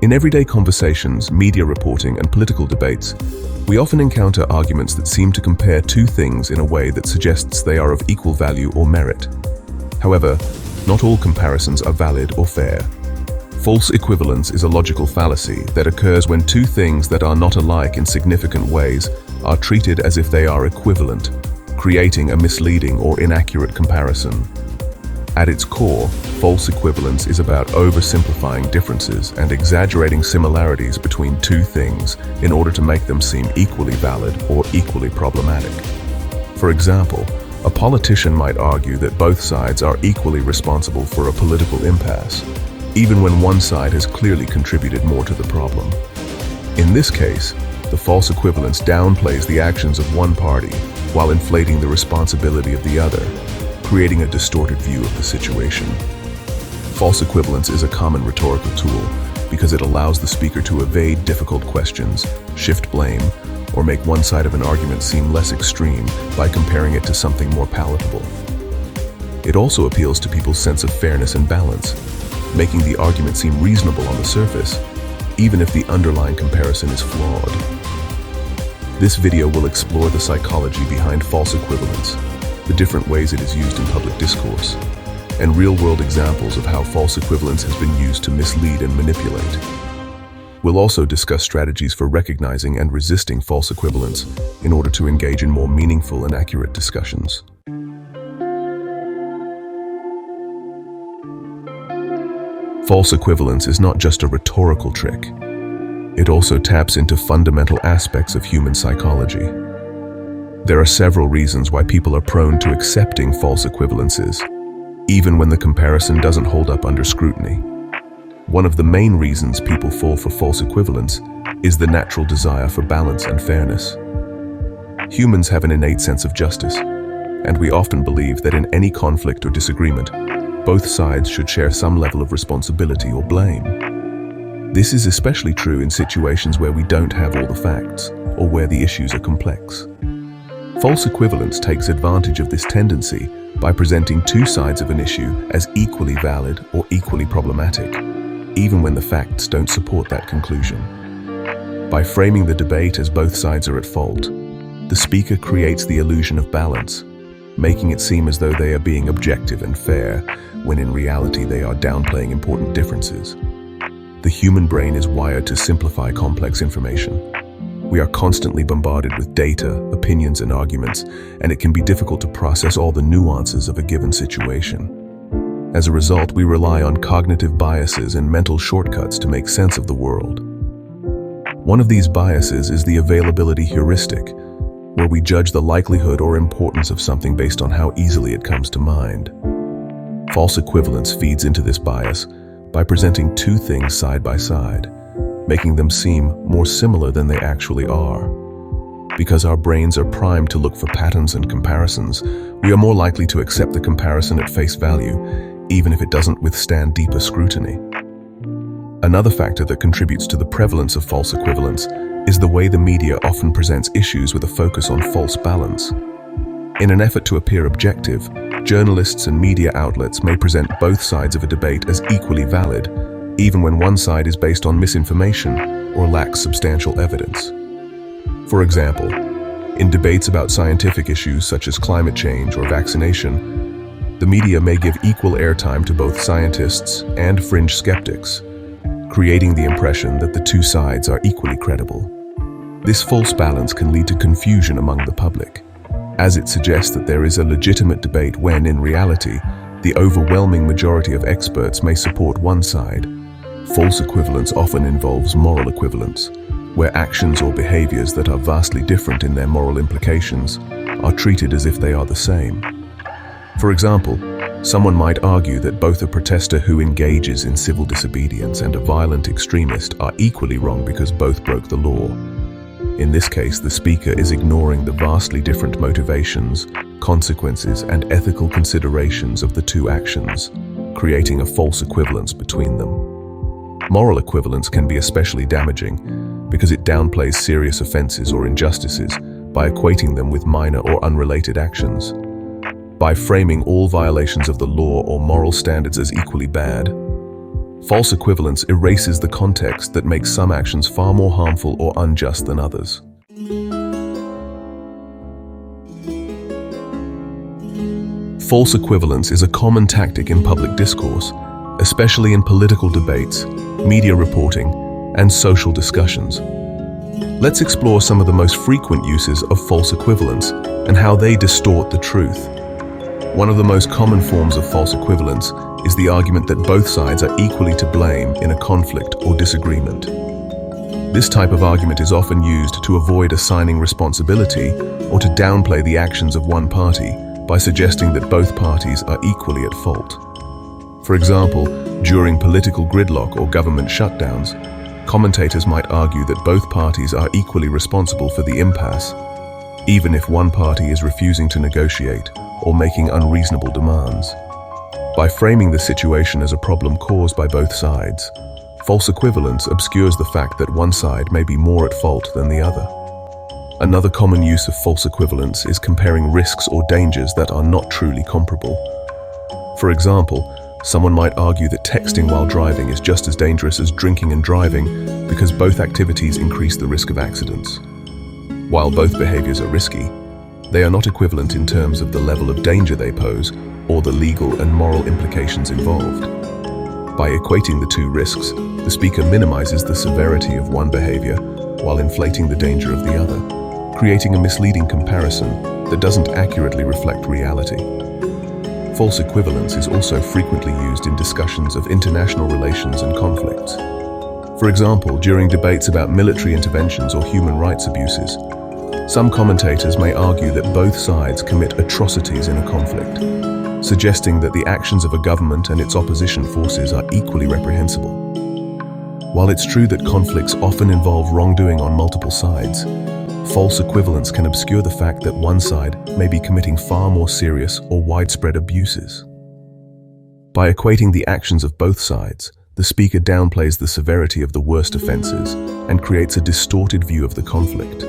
In everyday conversations, media reporting, and political debates, we often encounter arguments that seem to compare two things in a way that suggests they are of equal value or merit. However, not all comparisons are valid or fair. False equivalence is a logical fallacy that occurs when two things that are not alike in significant ways are treated as if they are equivalent, creating a misleading or inaccurate comparison. At its core, false equivalence is about oversimplifying differences and exaggerating similarities between two things in order to make them seem equally valid or equally problematic. For example, a politician might argue that both sides are equally responsible for a political impasse, even when one side has clearly contributed more to the problem. In this case, the false equivalence downplays the actions of one party while inflating the responsibility of the other, creating a distorted view of the situation. False equivalence is a common rhetorical tool because it allows the speaker to evade difficult questions, shift blame, or make one side of an argument seem less extreme by comparing it to something more palatable. It also appeals to people's sense of fairness and balance, making the argument seem reasonable on the surface, even if the underlying comparison is flawed. This video will explore the psychology behind false equivalence, the different ways it is used in public discourse, and real-world examples of how false equivalence has been used to mislead and manipulate. We'll also discuss strategies for recognizing and resisting false equivalence in order to engage in more meaningful and accurate discussions. False equivalence is not just a rhetorical trick. It also taps into fundamental aspects of human psychology. There are several reasons why people are prone to accepting false equivalences, even when the comparison doesn't hold up under scrutiny. One of the main reasons people fall for false equivalence is the natural desire for balance and fairness. Humans have an innate sense of justice, and we often believe that in any conflict or disagreement, both sides should share some level of responsibility or blame. This is especially true in situations where we don't have all the facts or where the issues are complex. False equivalence takes advantage of this tendency by presenting two sides of an issue as equally valid or equally problematic, even when the facts don't support that conclusion. By framing the debate as both sides are at fault, the speaker creates the illusion of balance, making it seem as though they are being objective and fair, when in reality they are downplaying important differences. The human brain is wired to simplify complex information. We are constantly bombarded with data, opinions, and arguments, and it can be difficult to process all the nuances of a given situation. As a result, we rely on cognitive biases and mental shortcuts to make sense of the world. One of these biases is the availability heuristic, where we judge the likelihood or importance of something based on how easily it comes to mind. False equivalence feeds into this bias by presenting two things side by side, making them seem more similar than they actually are. Because our brains are primed to look for patterns and comparisons, we are more likely to accept the comparison at face value, even if it doesn't withstand deeper scrutiny. Another factor that contributes to the prevalence of false equivalence is the way the media often presents issues with a focus on false balance. In an effort to appear objective, journalists and media outlets may present both sides of a debate as equally valid, even when one side is based on misinformation or lacks substantial evidence. For example, in debates about scientific issues such as climate change or vaccination, the media may give equal airtime to both scientists and fringe skeptics, creating the impression that the two sides are equally credible. This false balance can lead to confusion among the public, as it suggests that there is a legitimate debate when, in reality, the overwhelming majority of experts may support one side. False equivalence often involves moral equivalence, where actions or behaviors that are vastly different in their moral implications are treated as if they are the same. For example, someone might argue that both a protester who engages in civil disobedience and a violent extremist are equally wrong because both broke the law. In this case, the speaker is ignoring the vastly different motivations, consequences, and ethical considerations of the two actions, creating a false equivalence between them. Moral equivalence can be especially damaging because it downplays serious offenses or injustices by equating them with minor or unrelated actions. By framing all violations of the law or moral standards as equally bad, false equivalence erases the context that makes some actions far more harmful or unjust than others. False equivalence is a common tactic in public discourse, especially in political debates, media reporting, and social discussions. Let's explore some of the most frequent uses of false equivalence and how they distort the truth. One of the most common forms of false equivalence is the argument that both sides are equally to blame in a conflict or disagreement. This type of argument is often used to avoid assigning responsibility or to downplay the actions of one party by suggesting that both parties are equally at fault. For example, during political gridlock or government shutdowns, commentators might argue that both parties are equally responsible for the impasse, even if one party is refusing to negotiate or making unreasonable demands. By framing the situation as a problem caused by both sides, false equivalence obscures the fact that one side may be more at fault than the other. Another common use of false equivalence is comparing risks or dangers that are not truly comparable. For example, someone might argue that texting while driving is just as dangerous as drinking and driving because both activities increase the risk of accidents. While both behaviors are risky, they are not equivalent in terms of the level of danger they pose or the legal and moral implications involved. By equating the two risks, the speaker minimizes the severity of one behavior while inflating the danger of the other, creating a misleading comparison that doesn't accurately reflect reality. False equivalence is also frequently used in discussions of international relations and conflicts. For example, during debates about military interventions or human rights abuses, some commentators may argue that both sides commit atrocities in a conflict, suggesting that the actions of a government and its opposition forces are equally reprehensible. While it's true that conflicts often involve wrongdoing on multiple sides, false equivalence can obscure the fact that one side may be committing far more serious or widespread abuses. By equating the actions of both sides, the speaker downplays the severity of the worst offenses and creates a distorted view of the conflict.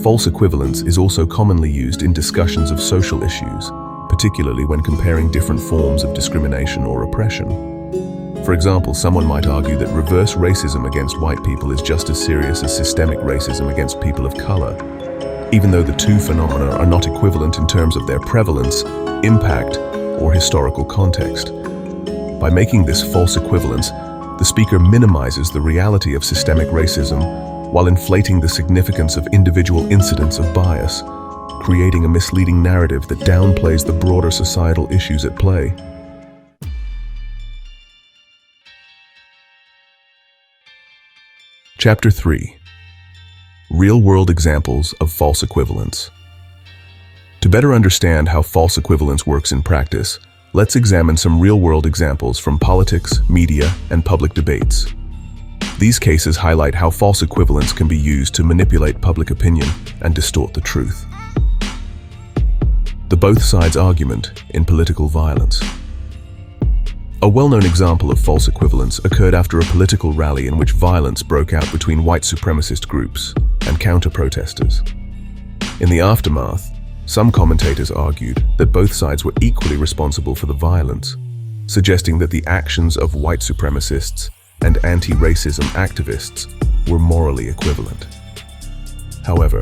False equivalence is also commonly used in discussions of social issues, particularly when comparing different forms of discrimination or oppression. For example, someone might argue that reverse racism against white people is just as serious as systemic racism against people of color, even though the two phenomena are not equivalent in terms of their prevalence, impact, or historical context. By making this false equivalence, the speaker minimizes the reality of systemic racism while inflating the significance of individual incidents of bias, creating a misleading narrative that downplays the broader societal issues at play. Chapter 3. Real-world examples of false equivalence. To better understand how false equivalence works in practice, let's examine some real-world examples from politics, media, and public debates. These cases highlight how false equivalence can be used to manipulate public opinion and distort the truth. The both sides argument in political violence. A well-known example of false equivalence occurred after a political rally in which violence broke out between white supremacist groups and counter-protesters. In the aftermath, some commentators argued that both sides were equally responsible for the violence, suggesting that the actions of white supremacists and anti-racism activists were morally equivalent. However,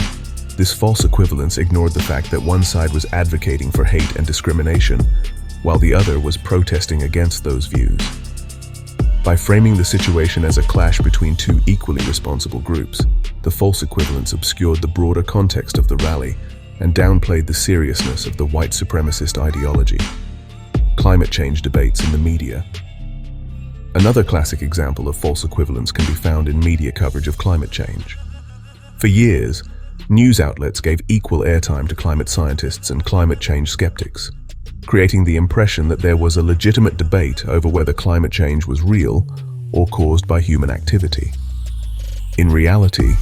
this false equivalence ignored the fact that one side was advocating for hate and discrimination, while the other was protesting against those views. By framing the situation as a clash between two equally responsible groups, the false equivalence obscured the broader context of the rally and downplayed the seriousness of the white supremacist ideology. Climate change debates in the media. Another classic example of false equivalence can be found in media coverage of climate change. For years, news outlets gave equal airtime to climate scientists and climate change skeptics, creating the impression that there was a legitimate debate over whether climate change was real or caused by human activity. In reality,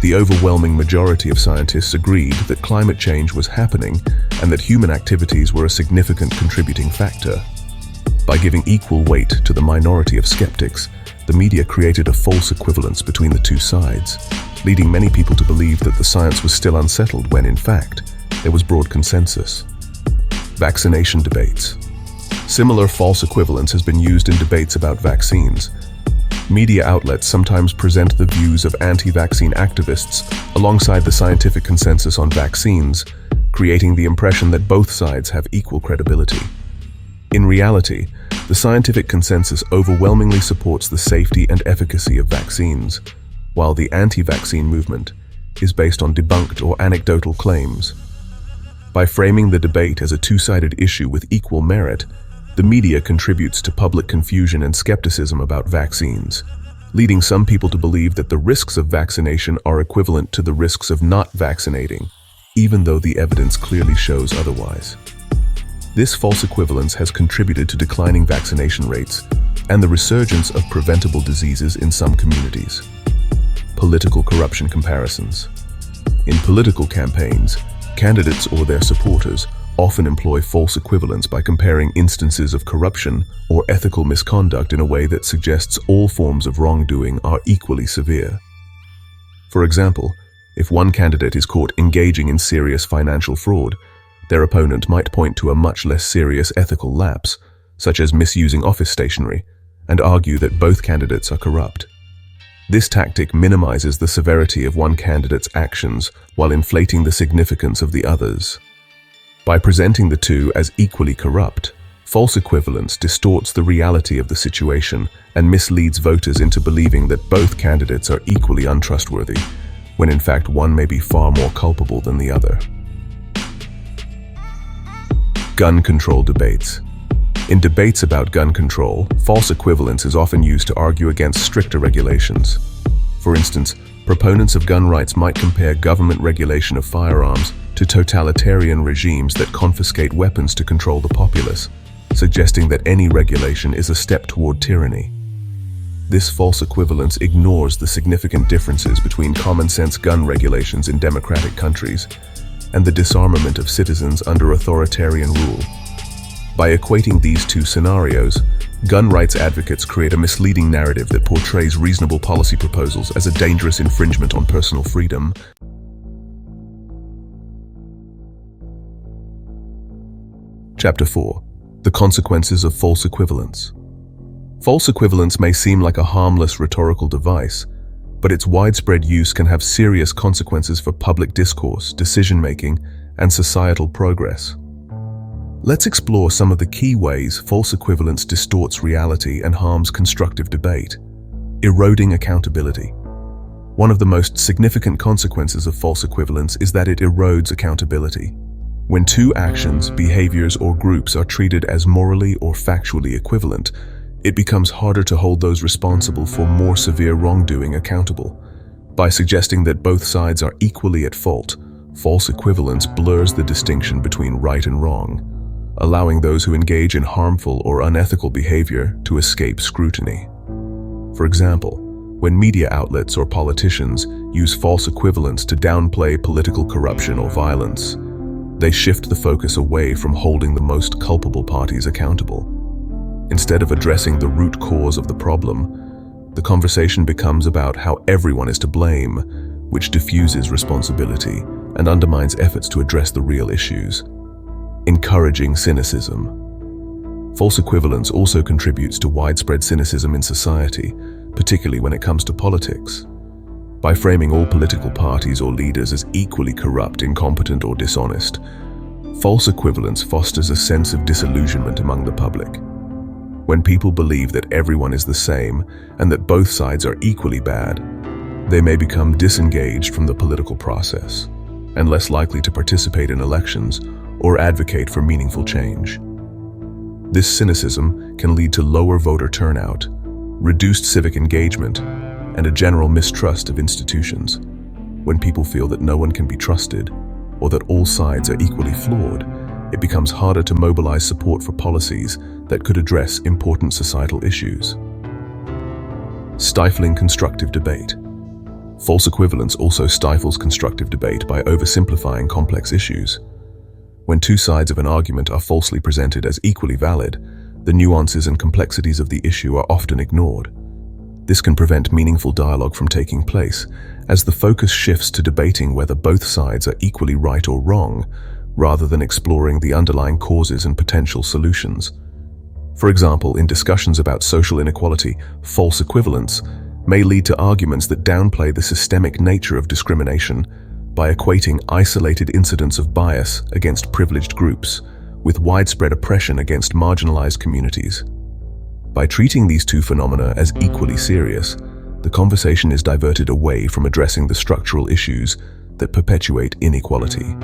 the overwhelming majority of scientists agreed that climate change was happening and that human activities were a significant contributing factor. By giving equal weight to the minority of skeptics, the media created a false equivalence between the two sides, leading many people to believe that the science was still unsettled when, in fact, there was broad consensus. Vaccination debates. Similar false equivalence has been used in debates about vaccines. Media outlets sometimes present the views of anti-vaccine activists alongside the scientific consensus on vaccines, creating the impression that both sides have equal credibility. In reality, the scientific consensus overwhelmingly supports the safety and efficacy of vaccines, while the anti-vaccine movement is based on debunked or anecdotal claims. By framing the debate as a two-sided issue with equal merit, the media contributes to public confusion and skepticism about vaccines, leading some people to believe that the risks of vaccination are equivalent to the risks of not vaccinating, even though the evidence clearly shows otherwise. This false equivalence has contributed to declining vaccination rates and the resurgence of preventable diseases in some communities. Political corruption comparisons. In political campaigns, candidates or their supporters often employ false equivalence by comparing instances of corruption or ethical misconduct in a way that suggests all forms of wrongdoing are equally severe. For example, if one candidate is caught engaging in serious financial fraud, their opponent might point to a much less serious ethical lapse, such as misusing office stationery, and argue that both candidates are corrupt. This tactic minimizes the severity of one candidate's actions while inflating the significance of the others. By presenting the two as equally corrupt, false equivalence distorts the reality of the situation and misleads voters into believing that both candidates are equally untrustworthy, when in fact one may be far more culpable than the other. Gun control debates. In debates about gun control, false equivalence is often used to argue against stricter regulations. For instance, proponents of gun rights might compare government regulation of firearms to totalitarian regimes that confiscate weapons to control the populace, suggesting that any regulation is a step toward tyranny. This false equivalence ignores the significant differences between common-sense gun regulations in democratic countries and the disarmament of citizens under authoritarian rule. By equating these two scenarios, gun rights advocates create a misleading narrative that portrays reasonable policy proposals as a dangerous infringement on personal freedom. Chapter 4. The consequences of false equivalence. False equivalence may seem like a harmless rhetorical device, but its widespread use can have serious consequences for public discourse, decision-making, and societal progress. Let's explore some of the key ways false equivalence distorts reality and harms constructive debate. Eroding accountability. One of the most significant consequences of false equivalence is that it erodes accountability. When two actions, behaviors, or groups are treated as morally or factually equivalent, it becomes harder to hold those responsible for more severe wrongdoing accountable. By suggesting that both sides are equally at fault, false equivalence blurs the distinction between right and wrong, allowing those who engage in harmful or unethical behavior to escape scrutiny. For example, when media outlets or politicians use false equivalence to downplay political corruption or violence, they shift the focus away from holding the most culpable parties accountable. Instead of addressing the root cause of the problem, the conversation becomes about how everyone is to blame, which diffuses responsibility and undermines efforts to address the real issues. Encouraging cynicism. False equivalence also contributes to widespread cynicism in society, particularly when it comes to politics. By framing all political parties or leaders as equally corrupt, incompetent, or dishonest, false equivalence fosters a sense of disillusionment among the public. When people believe that everyone is the same and that both sides are equally bad, they may become disengaged from the political process and less likely to participate in elections or advocate for meaningful change. This cynicism can lead to lower voter turnout, reduced civic engagement, and a general mistrust of institutions. When people feel that no one can be trusted or that all sides are equally flawed, it becomes harder to mobilize support for policies that could address important societal issues. Stifling constructive debate. False equivalence also stifles constructive debate by oversimplifying complex issues. When two sides of an argument are falsely presented as equally valid, the nuances and complexities of the issue are often ignored. This can prevent meaningful dialogue from taking place, as the focus shifts to debating whether both sides are equally right or wrong, rather than exploring the underlying causes and potential solutions. For example, in discussions about social inequality, false equivalence may lead to arguments that downplay the systemic nature of discrimination by equating isolated incidents of bias against privileged groups with widespread oppression against marginalized communities. By treating these two phenomena as equally serious, the conversation is diverted away from addressing the structural issues that perpetuate inequality.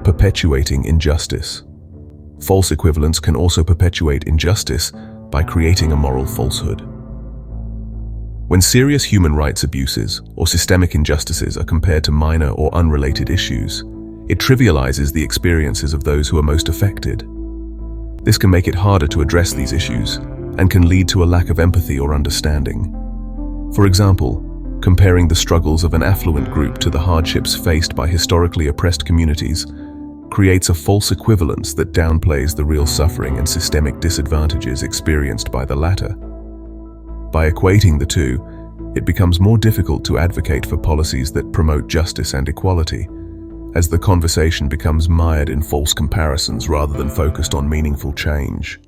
Perpetuating injustice. False equivalence can also perpetuate injustice by creating a moral falsehood. When serious human rights abuses or systemic injustices are compared to minor or unrelated issues, it trivializes the experiences of those who are most affected. This can make it harder to address these issues and can lead to a lack of empathy or understanding. For example, comparing the struggles of an affluent group to the hardships faced by historically oppressed communities creates a false equivalence that downplays the real suffering and systemic disadvantages experienced by the latter. By equating the two, it becomes more difficult to advocate for policies that promote justice and equality, as the conversation becomes mired in false comparisons rather than focused on meaningful change.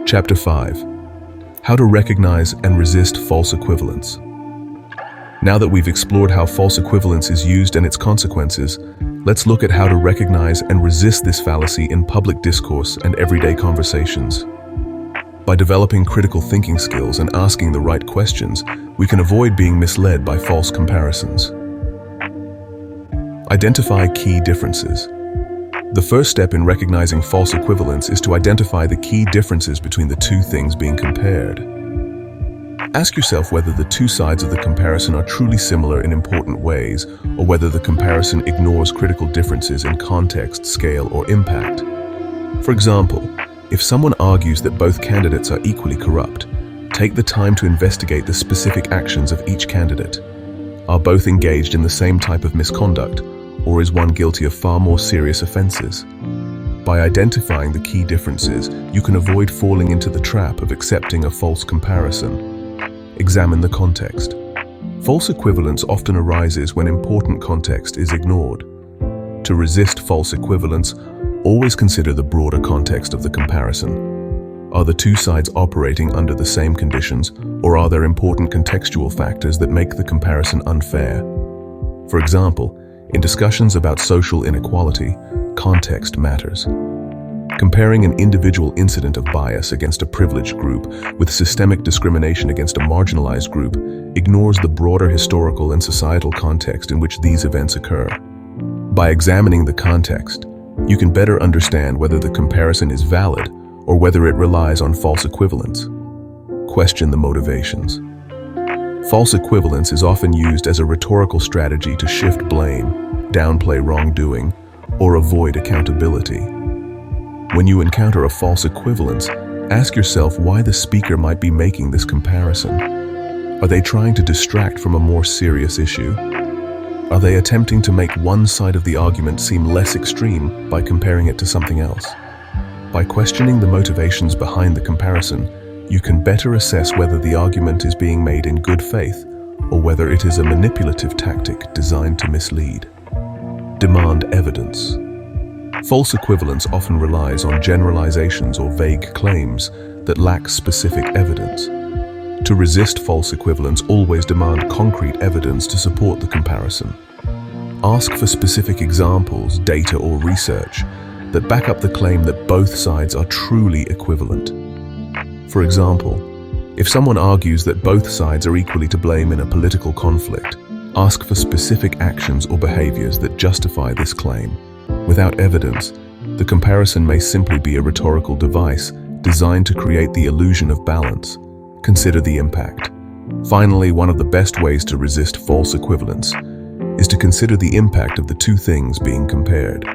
Chapter 5. How to recognize and resist false equivalence. Now that we've explored how false equivalence is used and its consequences, let's look at how to recognize and resist this fallacy in public discourse and everyday conversations. By developing critical thinking skills and asking the right questions, we can avoid being misled by false comparisons. Identify key differences. The first step in recognizing false equivalence is to identify the key differences between the two things being compared. Ask yourself whether the two sides of the comparison are truly similar in important ways, or whether the comparison ignores critical differences in context, scale, or impact. For example, if someone argues that both candidates are equally corrupt, take the time to investigate the specific actions of each candidate. Are both engaged in the same type of misconduct, or is one guilty of far more serious offenses? By identifying the key differences, you can avoid falling into the trap of accepting a false comparison. Examine the context. False equivalence often arises when important context is ignored. To resist false equivalence, always consider the broader context of the comparison. Are the two sides operating under the same conditions, or are there important contextual factors that make the comparison unfair? For example, in discussions about social inequality, context matters. Comparing an individual incident of bias against a privileged group with systemic discrimination against a marginalized group ignores the broader historical and societal context in which these events occur. By examining the context, you can better understand whether the comparison is valid or whether it relies on false equivalence. Question the motivations. False equivalence is often used as a rhetorical strategy to shift blame, downplay wrongdoing, or avoid accountability. When you encounter a false equivalence, ask yourself why the speaker might be making this comparison. Are they trying to distract from a more serious issue? Are they attempting to make one side of the argument seem less extreme by comparing it to something else? By questioning the motivations behind the comparison, you can better assess whether the argument is being made in good faith or whether it is a manipulative tactic designed to mislead. Demand evidence. False equivalence often relies on generalizations or vague claims that lack specific evidence. To resist false equivalence, always demand concrete evidence to support the comparison. Ask for specific examples, data, or research that back up the claim that both sides are truly equivalent. For example, if someone argues that both sides are equally to blame in a political conflict, ask for specific actions or behaviors that justify this claim. Without evidence, the comparison may simply be a rhetorical device designed to create the illusion of balance. Consider the impact. Finally, one of the best ways to resist false equivalence is to consider the impact of the two things being compared.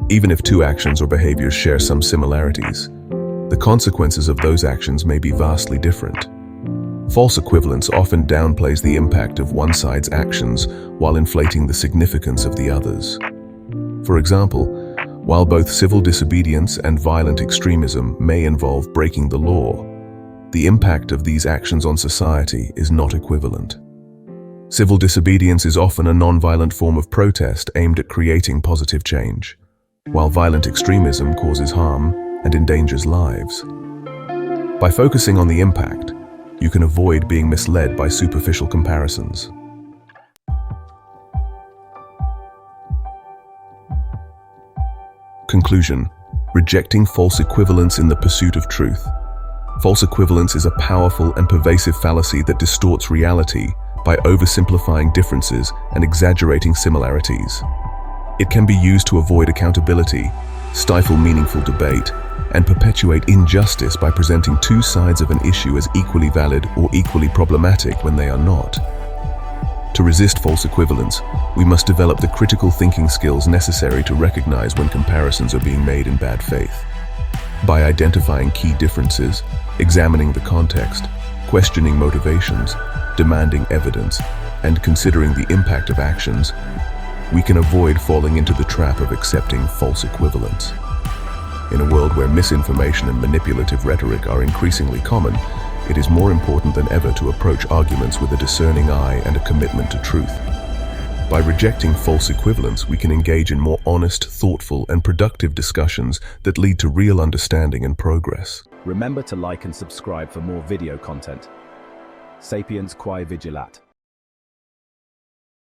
Even if two actions or behaviors share some similarities, the consequences of those actions may be vastly different. False equivalence often downplays the impact of one side's actions while inflating the significance of the other's. For example, while both civil disobedience and violent extremism may involve breaking the law, the impact of these actions on society is not equivalent. Civil disobedience is often a non-violent form of protest aimed at creating positive change, while violent extremism causes harm and endangers lives. By focusing on the impact, you can avoid being misled by superficial comparisons. Conclusion: rejecting false equivalence in the pursuit of truth. False equivalence is a powerful and pervasive fallacy that distorts reality by oversimplifying differences and exaggerating similarities. It can be used to avoid accountability, stifle meaningful debate, and perpetuate injustice by presenting two sides of an issue as equally valid or equally problematic when they are not. To resist false equivalence, we must develop the critical thinking skills necessary to recognize when comparisons are being made in bad faith. By identifying key differences, examining the context, questioning motivations, demanding evidence, and considering the impact of actions, we can avoid falling into the trap of accepting false equivalence. In a world where misinformation and manipulative rhetoric are increasingly common, it is more important than ever to approach arguments with a discerning eye and a commitment to truth. By rejecting false equivalence, we can engage in more honest, thoughtful, and productive discussions that lead to real understanding and progress. Remember to like and subscribe for more video content. Sapiens quae vigilat.